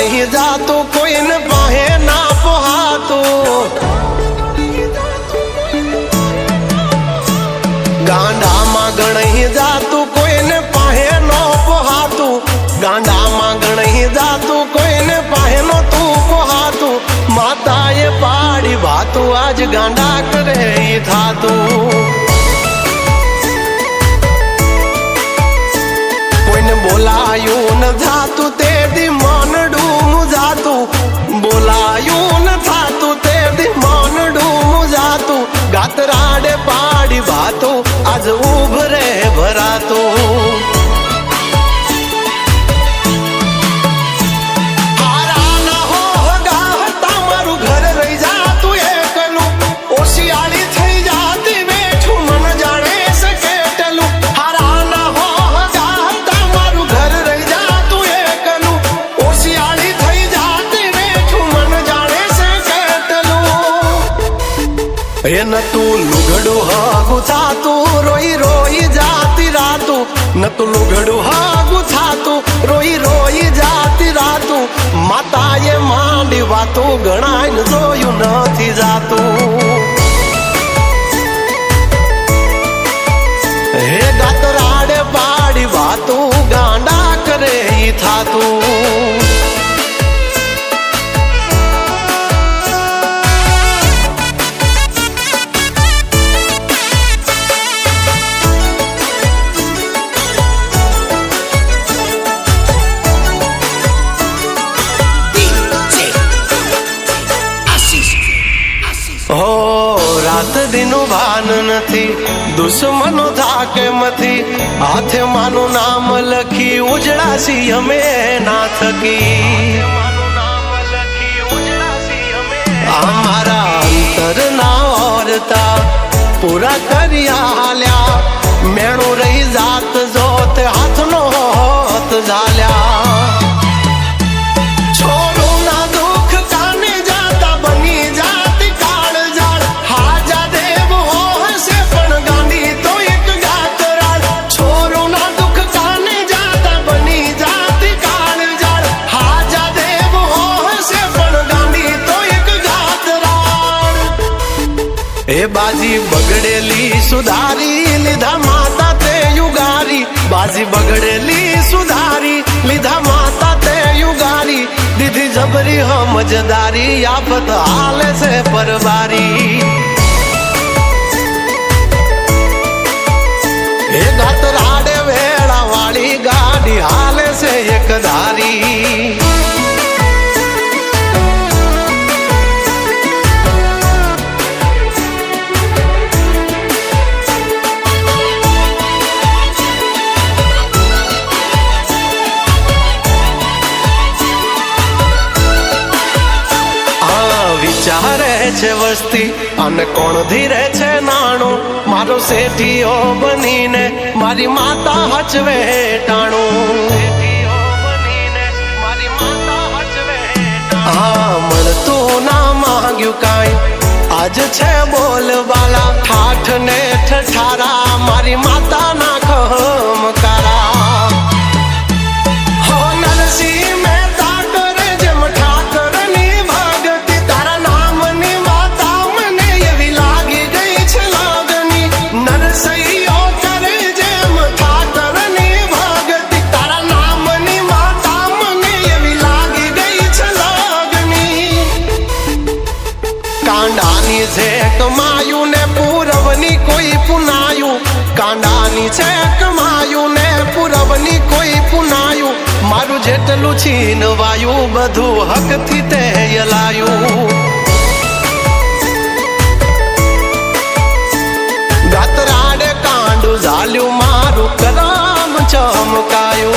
नहीं जातो कोई न पाहे ना पोहातो गांडा मागण ही जातो कोई न पाहे नो पोहातो गांडा मागण ही जातो कोई न पाहे नो तू पोहातो माताए पाड़ी भातो आज गांडा करे ही थातो बोलायू न थातू ते दी मानडू मुजातू बोलायू न थातू ते दी मानडू मुजातू गातराडे पाडी भातो आज उभरे भरातो हारा ना हो गाह तामारू घर रही जातू एकलू ओशियाळी થઈ જાતી બેઠું મન જાણે સકેટલું હારા ના हो न तू लुगड़ू हागु थातू रोई रोई जाती रातू न तू लुगड़ू हागु थातू रोई रोई जाती रातू माताए मांडी वातो गणाय जोयू नथी जातू हे गातराडे पाड़ी वातो गांडा करे ही थातू रात दिनो भान नथी दुश्मनो थाके मथी हाथे मानु नाम लखी उजड़ासी हमें ना थकी हमारा अंतर ना औरता पूरा करिया हाल्या मेणु रही जात जोत हाथ नो होत झाल्या ए बाजी बगड़ेली सुधारी लिधा माता ते युगारी बाजी बगड़ेली सुधारी लिधा माता ते युगारी दीदी जबरी हम मजदारी आफत हाले से परवारी ए गातराडे वेड़ा वाली गाड़ी हाले से एक धारी चारे छे वस्ती अने कोण धीरे छे नाणो मारो सेठियो बनीने मारी माता हचवे टाणो हाँ मळतू ना मांग्यू काई आज छे बोलवाला ठाठ ने ठठारा मारी माता ना खमकारा हो नरसी में कांडानी से कमायू ने पूरवनी कोई पुनायू कांडानी से कमायू ने पूरवनी कोई पुनायू मारू जेटलू छीन वायु बधु हक थी ते यलायू गातराडे कांडू झाल्यू मारू कराम चमकायू